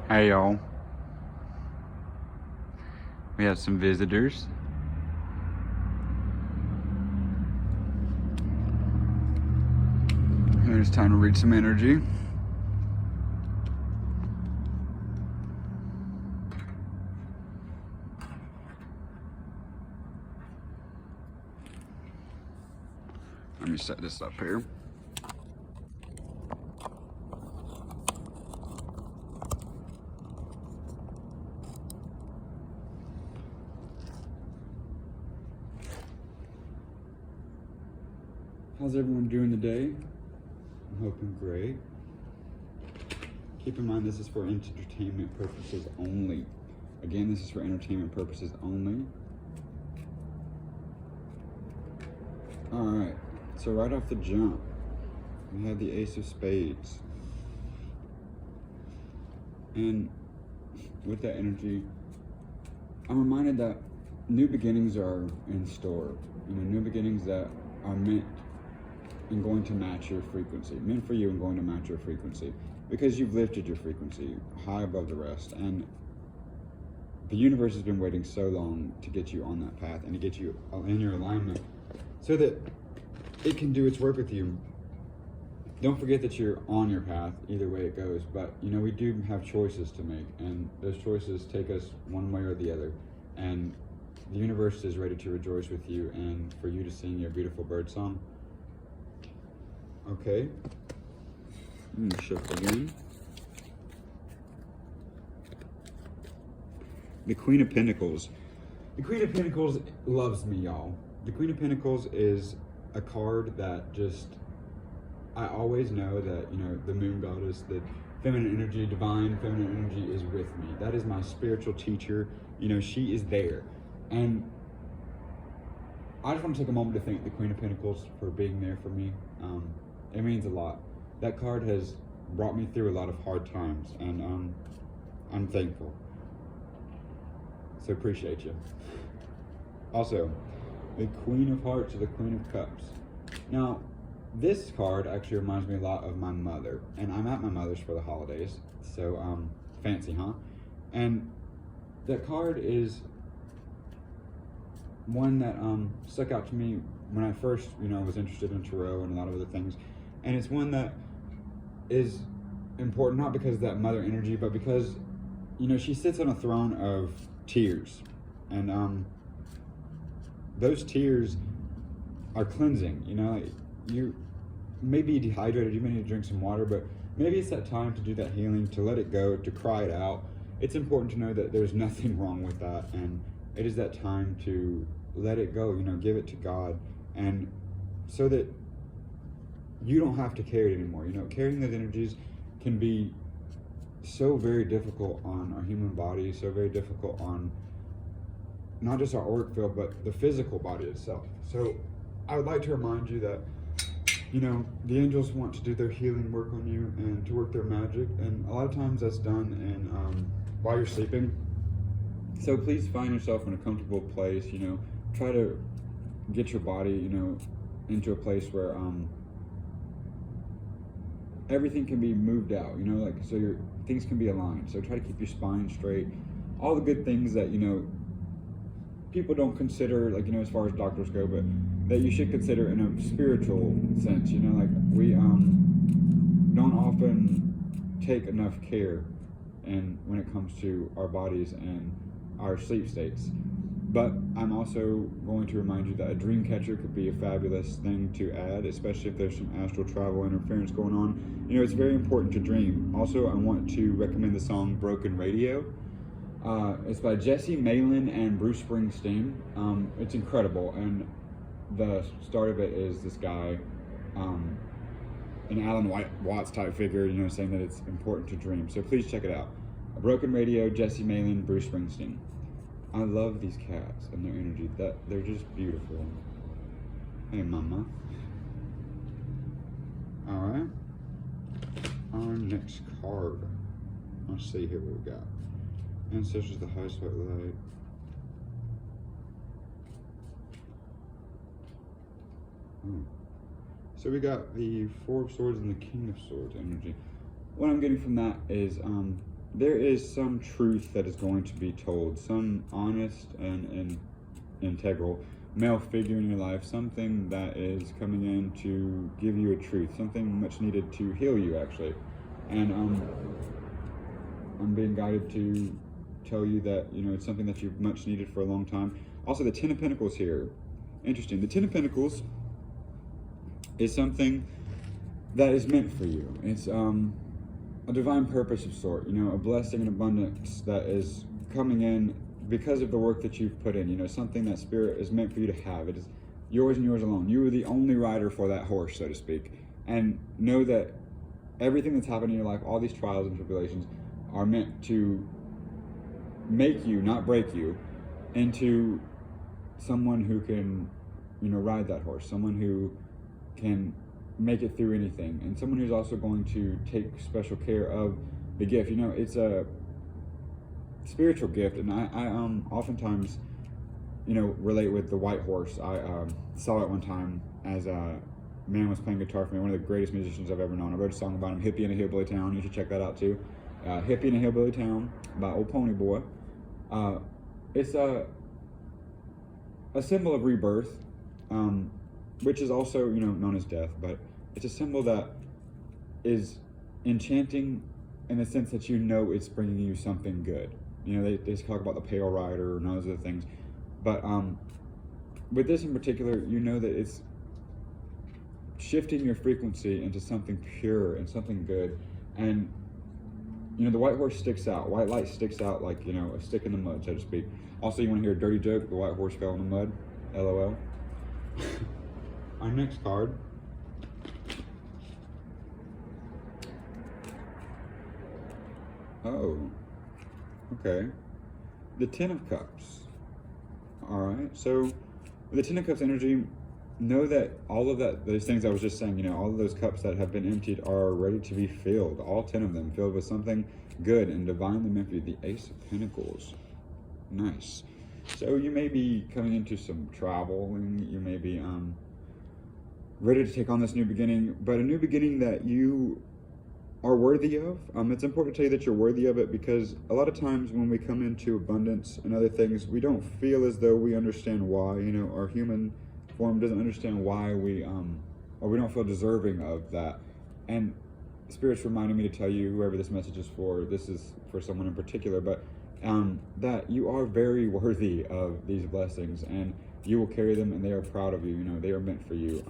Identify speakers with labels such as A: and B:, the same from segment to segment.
A: Hey y'all. We have some visitors. And it's time to read some energy. Let me set this up here. How's everyone doing today? I'm hoping great. Keep in mind this is for entertainment purposes only. Again, this is for entertainment purposes only. Alright, so right off the jump, we have the Ace of Spades. And with that energy, I'm reminded that new beginnings are in store. You know, new beginnings that are meant and going to match your frequency, meant for you and going to match your frequency, because you've lifted your frequency high above the rest, and the universe has been waiting so long to get you on that path and to get you in your alignment so that it can do its work with you. Don't forget that you're on your path either way it goes, but you know, we do have choices to make, and those choices take us one way or the other, and the universe is ready to rejoice with you and for you to sing your beautiful bird song. Okay, I'm gonna shift again. The Queen of Pentacles. The Queen of Pentacles loves me, y'all. The Queen of Pentacles is a card that just, I always know that, you know, the moon goddess, the feminine energy, divine feminine energy is with me. That is my spiritual teacher. You know, she is there. And I just want to take a moment to thank the Queen of Pentacles for being there for me. It means a lot. That card has brought me through a lot of hard times, and I'm thankful. So appreciate you. Also, the Queen of Hearts or the Queen of Cups. Now, this card actually reminds me a lot of my mother, and I'm at my mother's for the holidays, so fancy, huh? And that card is one that stuck out to me when I first, you know, was interested in tarot and a lot of other things. And it's one that is important not because of that mother energy, but because, you know, she sits on a throne of tears, and those tears are cleansing. You know, you may be dehydrated, you may need to drink some water, but maybe it's that time to do that healing, to let it go, to cry it out. It's important to know that there's nothing wrong with that, and it is that time to let it go, you know, give it to God, and so that you don't have to carry it anymore. You know, carrying those energies can be so very difficult on our human body, so very difficult on not just our auric field, but the physical body itself. So I would like to remind you that, you know, the angels want to do their healing work on you and to work their magic, and a lot of times that's done in while you're sleeping. So please find yourself in a comfortable place. You know, try to get your body, you know, into a place where everything can be moved out, you know, like, so your things can be aligned. So try to keep your spine straight, all the good things that, you know, people don't consider, like, you know, as far as doctors go, but that you should consider in a spiritual sense. You know, like, we don't often take enough care and when it comes to our bodies and our sleep states. But I'm also going to remind you that a dream catcher could be a fabulous thing to add, especially if there's some astral travel interference going on. You know, it's very important to dream. Also, I want to recommend the song Broken Radio. It's by Jesse Malin and Bruce Springsteen. It's incredible, and the start of it is this guy, an Alan Watts type figure, you know, saying that it's important to dream. So please check it out. Broken Radio, Jesse Malin, Bruce Springsteen. I love these cats and their energy. They're just beautiful. Hey, mama. All right. Our next card. Let's see here what we got. Ancestors, the highest white light. So we got the Four of Swords and the King of Swords energy. What I'm getting from that is there is some truth that is going to be told, some honest and integral male figure in your life, something that is coming in to give you a truth, something much needed to heal you, actually. And I'm being guided to tell you that, you know, it's something that you've much needed for a long time. Also, the Ten of Pentacles here, interesting. The Ten of Pentacles is something that is meant for you. It's a divine purpose of sort, you know, a blessing and abundance that is coming in because of the work that you've put in, you know, something that Spirit is meant for you to have. It is yours and yours alone. You are the only rider for that horse, so to speak. And know that everything that's happened in your life, all these trials and tribulations, are meant to make you, not break you, into someone who can, you know, ride that horse, someone who can make it through anything, and someone who's also going to take special care of the gift. You know, it's a spiritual gift, and I oftentimes, you know, relate with the white horse. I saw it one time as a man was playing guitar for me, one of the greatest musicians I've ever known. I wrote a song about him, Hippie in a Hillbilly Town. You should check that out too. Hippie in a Hillbilly Town by Old Pony Boy. It's a symbol of rebirth, which is also, you know, known as death, but it's a symbol that is enchanting in the sense that, you know, it's bringing you something good. You know, they talk about the Pale Rider and those other things, but with this in particular, you know that it's shifting your frequency into something pure and something good. And, you know, the white horse sticks out. White light sticks out like, you know, a stick in the mud, so to speak. Also, you want to hear a dirty joke? The white horse fell in the mud. LOL. Our next card. Oh, okay. The Ten of Cups. All right. So, with the Ten of Cups energy, know that all of those things I was just saying, you know, all of those cups that have been emptied are ready to be filled. All 10 of them filled with something good and divinely meant for you. The Ace of Pentacles. Nice. So you may be coming into some travel, and you may be ready to take on this new beginning, but a new beginning that you are worthy of. It's important to tell you that you're worthy of it, because a lot of times when we come into abundance and other things, we don't feel as though we understand why. You know, our human form doesn't understand why we or we don't feel deserving of that. And Spirit's reminding me to tell you, whoever this message is for, this is for someone in particular, but that you are very worthy of these blessings, and you will carry them, and they are proud of you. You know, they are meant for you.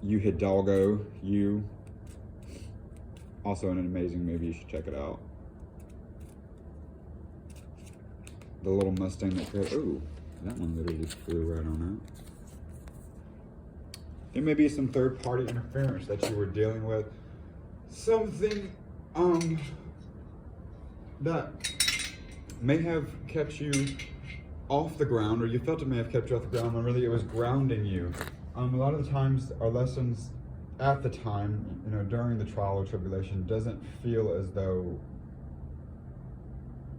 A: You Hidalgo, you. Also an amazing movie, you should check it out. The little Mustang that could, ooh, that one literally flew right on out. There may be some third-party interference that you were dealing with. Something, that may have kept you off the ground, or you felt it may have kept you off the ground, when really it was grounding you. A lot of the times our lessons at the time, you know, during the trial or tribulation, doesn't feel as though,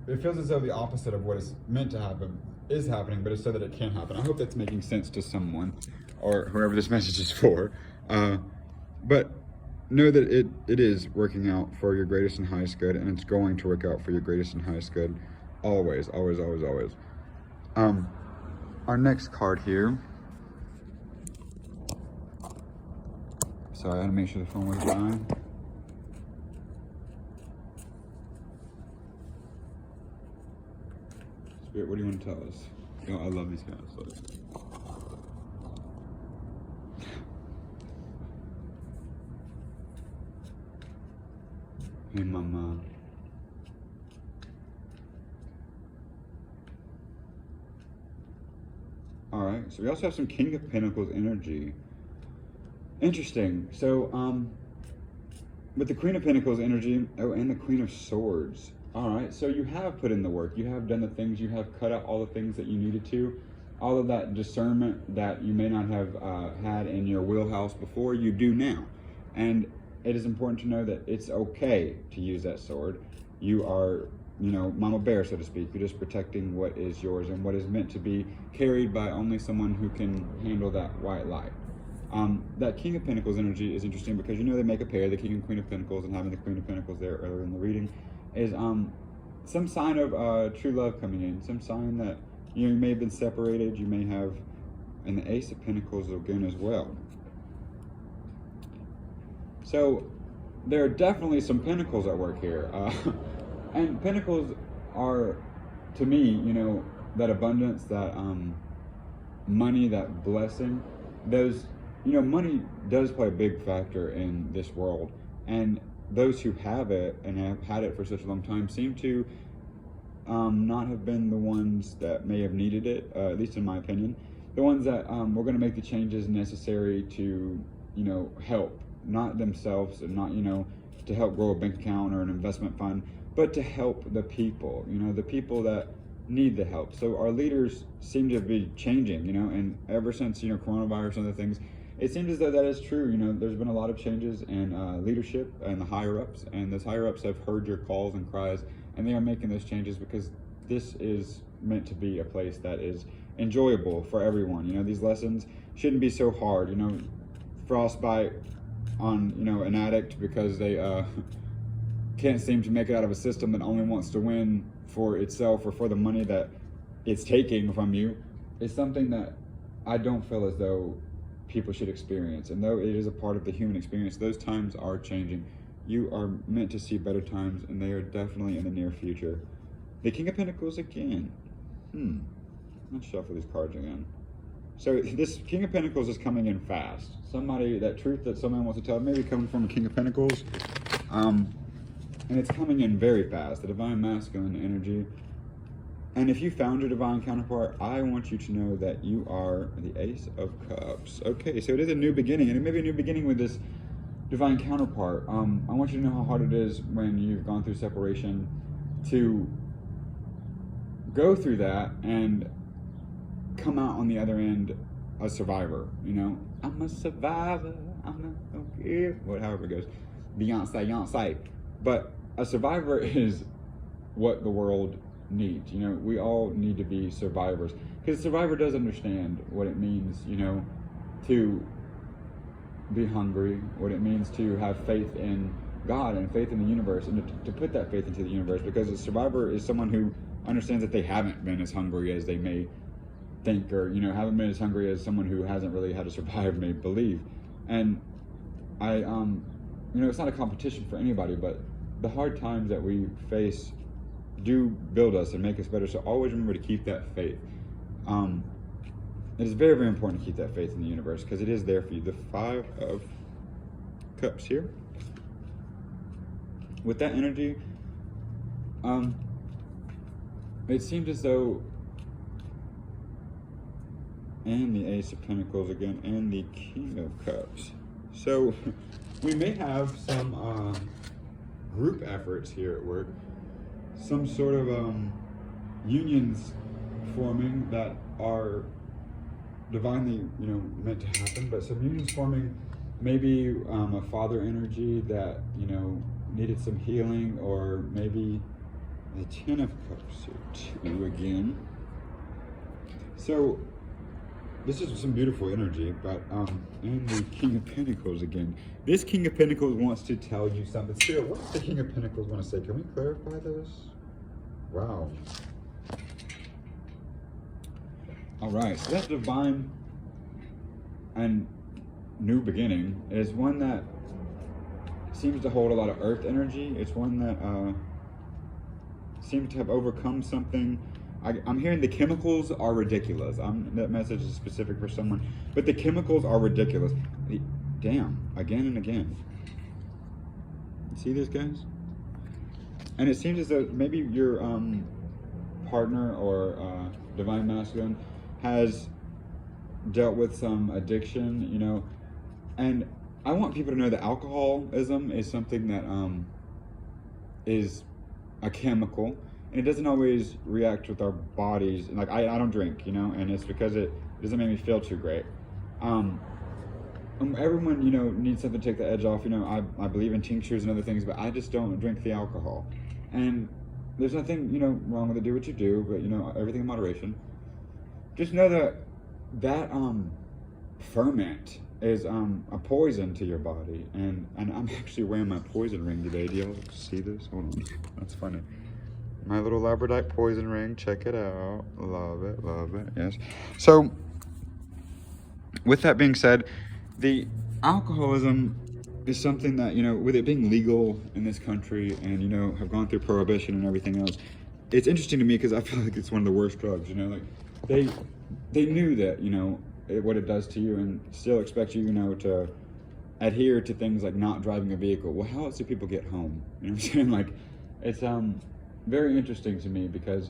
A: it feels as though the opposite of what is meant to happen is happening, but it's so that it can happen. I hope that's making sense to someone, or whoever this message is for. But know that it is working out for your greatest and highest good, and it's going to work out for your greatest and highest good. Always, always, always, always. Our next card here. Sorry, I had to make sure the phone was dying. Spirit, what do you want to tell us? You know, I love these guys. So. Hey, Mama. Alright, so we also have some King of Pentacles energy. Interesting. So, with the Queen of Pentacles energy, oh, and the Queen of Swords. Alright, so you have put in the work. You have done the things. You have cut out all the things that you needed to. All of that discernment that you may not have had in your wheelhouse before, you do now. And it is important to know that it's okay to use that sword. You are, you know, Mama Bear, so to speak. You're just protecting what is yours and what is meant to be carried by only someone who can handle that white light. That King of Pentacles energy is interesting because they make a pair, the King and Queen of Pentacles, and having the Queen of Pentacles there earlier in the reading is some sign of true love coming in, some sign that you may have been separated, you may have, and the Ace of Pentacles again as well. So there are definitely some pentacles at work here, and pentacles are, to me, that abundance, that money, that blessing. Those, money does play a big factor in this world, and those who have it and have had it for such a long time seem to not have been the ones that may have needed it, at least in my opinion. The ones that were going to make the changes necessary to, help, not themselves, and not, to help grow a bank account or an investment fund, but to help the people, the people that need the help. So our leaders seem to be changing, and ever since, coronavirus and other things, it seems as though that is true. There's been a lot of changes in leadership and the higher-ups, and those higher-ups have heard your calls and cries, and they are making those changes because this is meant to be a place that is enjoyable for everyone. These lessons shouldn't be so hard. Frostbite on, an addict because they can't seem to make it out of a system that only wants to win for itself or for the money that it's taking from you is something that I don't feel as though people should experience. And though it is a part of the human experience, those times are changing. You are meant to see better times, and they are definitely in the near future. The King of Pentacles again. Let's shuffle these cards again. So this King of Pentacles is coming in fast. That truth that someone wants to tell, maybe coming from a King of Pentacles. And it's coming in very fast, the Divine Masculine energy. And if you found your divine counterpart, I want you to know that you are the Ace of Cups. Okay, so it is a new beginning, and it may be a new beginning with this divine counterpart. I want you to know how hard it is when you've gone through separation to go through that and come out on the other end a survivor. I'm a survivor, I'm not okay, however it goes, Beyonce. But a survivor is what the world needs. We all need to be survivors, because a survivor does understand what it means, to be hungry, what it means to have faith in God and faith in the universe, and to put that faith into the universe, because a survivor is someone who understands that they haven't been as hungry as they may think, or haven't been as hungry as someone who hasn't really had to survive may believe. And I it's not a competition for anybody, but the hard times that we face do build us and make us better. So always remember to keep that faith. It is very, very important to keep that faith in the universe, because it is there for you. The Five of Cups here. With that energy, it seems as though, and the Ace of Pentacles again, and the King of Cups. So we may have some group efforts here at work, some sort of unions forming that are divinely, meant to happen, but some unions forming, maybe a father energy that, needed some healing, or maybe the Ten of Cups here too again. So this is some beautiful energy, but and the King of Pentacles again. This King of Pentacles wants to tell you something. Still, what does the King of Pentacles want to say? Can we clarify this? Wow. All right, so that divine and new beginning is one that seems to hold a lot of earth energy. It's one that seems to have overcome something. I'm hearing the chemicals are ridiculous. That message is specific for someone, but the chemicals are ridiculous. Damn, again and again. See this, guys? And it seems as though maybe your partner or divine masculine has dealt with some addiction, and I want people to know that alcoholism is something that is a chemical, and it doesn't always react with our bodies. Like I don't drink, and it's because it doesn't make me feel too great. Everyone, needs something to take the edge off. I believe in tinctures and other things, but I just don't drink the alcohol. And there's nothing, wrong with it. Do what you do, but everything in moderation. Just know that ferment is a poison to your body. And I'm actually wearing my poison ring today. Do y'all see this? Hold on. That's funny. My little labradorite poison ring. Check it out. Love it. Love it. Yes. So, with that being said, the alcoholism is something that, you know, with it being legal in this country and, you know, have gone through prohibition and everything else, it's interesting to me because I feel like it's one of the worst drugs, you know, like they knew that, you know, what it does to you and still expect you, you know, to adhere to things like not driving a vehicle. Well, how else do people get home? You know what I'm saying? Like, it's very interesting to me because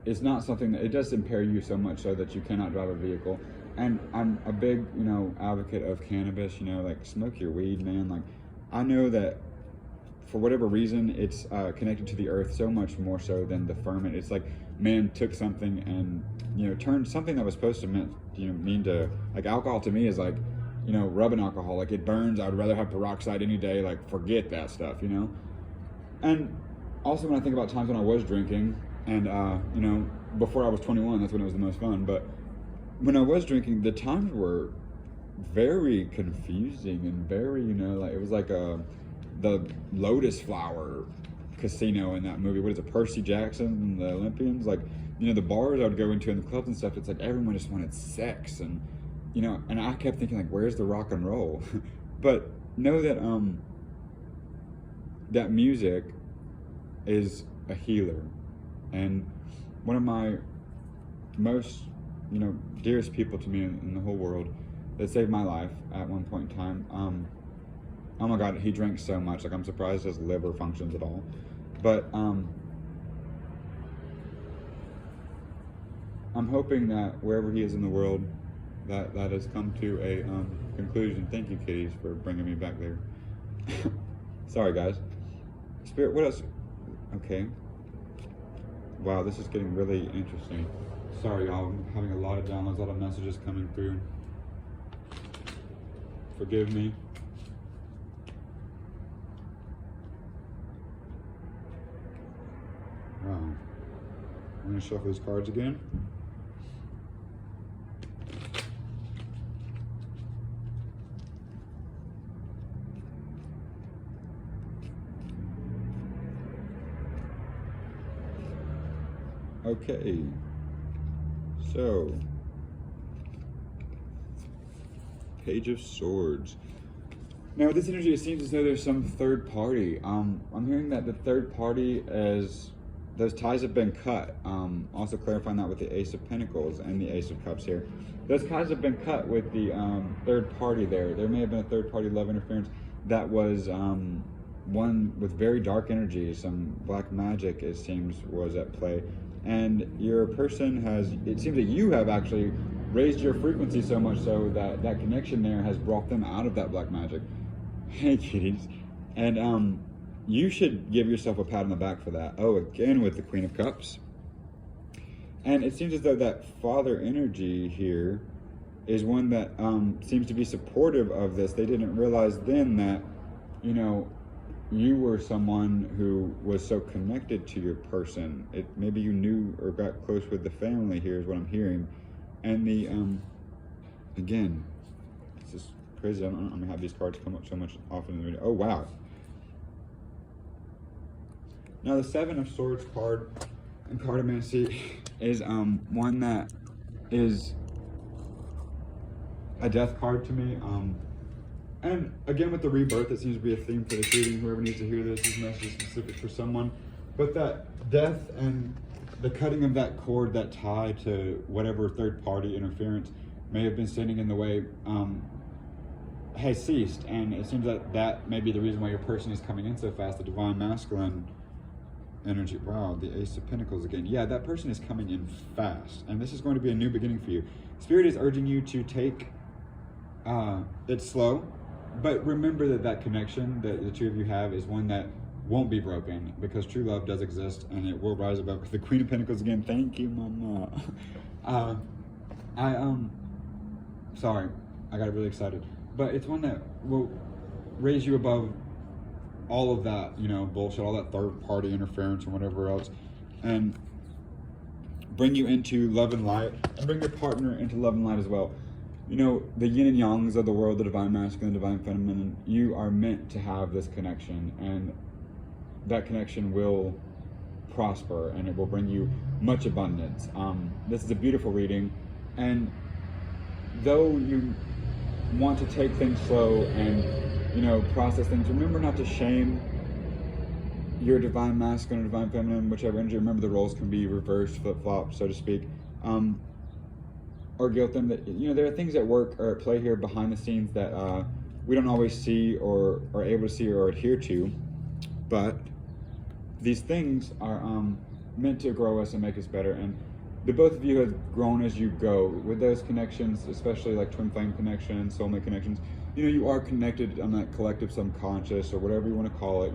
A: it's not something that, it does impair you so much so that you cannot drive a vehicle. And I'm a big, you know, advocate of cannabis, you know, like smoke your weed, man. Like, I know that for whatever reason, it's connected to the earth so much more so than the firmament. It's like man took something and, you know, turned something that was supposed to mean to, like alcohol to me is like, you know, rubbing alcohol. Like it burns. I'd rather have peroxide any day. Like forget that stuff, you know? And also when I think about times when I was drinking and, you know, before I was 21, that's when it was the most fun. But when I was drinking, the times were very confusing and very, you know, like it was like the Lotus Flower casino in that movie. What is it, Percy Jackson and the Olympians? Like, you know, the bars I would go into and the clubs and stuff, it's like everyone just wanted sex. And, you know, and I kept thinking like, where's the rock and roll? But know that that music is a healer. And one of my most, you know, dearest people to me in the whole world that saved my life at one point in time. Oh my God, he drinks so much. Like I'm surprised his liver functions at all. But I'm hoping that wherever he is in the world, that has come to a conclusion. Thank you, kitties, for bringing me back there. Sorry, guys. Spirit, what else? Okay. Wow, this is getting really interesting. Sorry, y'all. I'm having a lot of downloads, a lot of messages coming through. Forgive me. Wow. I'm going to shuffle these cards again. Okay. So, Page of Swords. Now with this energy, it seems as though there's some third party. I'm hearing that the third party is, those ties have been cut. Also clarifying that with the Ace of Pentacles and the Ace of Cups here. Those ties have been cut with the third party there. There may have been a third party love interference that was one with very dark energy. Some black magic, it seems, was at play. And your person has, it seems that you have actually raised your frequency so much so that that connection there has brought them out of that black magic. Hey, kitties. And you should give yourself a pat on the back for that. Oh, again with the Queen of Cups. And it seems as though that father energy here is one that seems to be supportive of this. They didn't realize then that, you know, you were someone who was so connected to your person. Maybe you knew or got close with the family here is what I'm hearing. And the, again, it's just crazy. I'm going to have these cards come up so much often in the video. Oh, wow. Now the Seven of Swords card in cartomancy is one that is a death card to me. And again, with the rebirth, it seems to be a theme for this reading. Whoever needs to hear this message is specific for someone. But that death and the cutting of that cord, that tie to whatever third party interference may have been standing in the way, has ceased. And it seems that that may be the reason why your person is coming in so fast, the divine masculine energy. Wow, the Ace of Pentacles again. Yeah, that person is coming in fast. And this is going to be a new beginning for you. Spirit is urging you to take it slow. But remember that that connection that the two of you have is one that won't be broken because true love does exist and it will rise above. The Queen of Pentacles again. Thank you, Mama. Sorry, I got really excited. But it's one that will raise you above all of that, you know, bullshit, all that third party interference and whatever else, and bring you into love and light, and bring your partner into love and light as well. the yin and yangs of the world, the divine masculine, the divine feminine, you are meant to have this connection, and that connection will prosper and it will bring you much abundance. This is a beautiful reading, and though you want to take things slow and process things, remember not to shame your divine masculine or divine feminine, whichever energy. Remember, the roles can be reversed, flip-flop, so to speak, or guilt them that there are things at work or at play here behind the scenes that we don't always see or are able to see or adhere to, but these things are meant to grow us and make us better. And the both of you have grown as you go with those connections, especially like twin flame connections, soulmate connections. You are connected on that collective subconscious, or whatever you want to call it,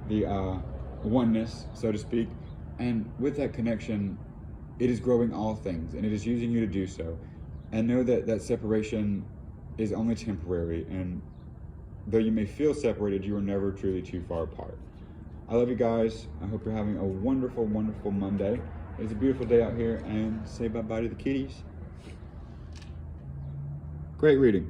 A: the oneness, so to speak. And with that connection, it is growing all things, and it is using you to do so. And know that that separation is only temporary, and though you may feel separated, you are never truly too far apart. I love you guys. I hope you're having a wonderful, wonderful Monday. It's a beautiful day out here, and say bye-bye to the kitties. Great reading.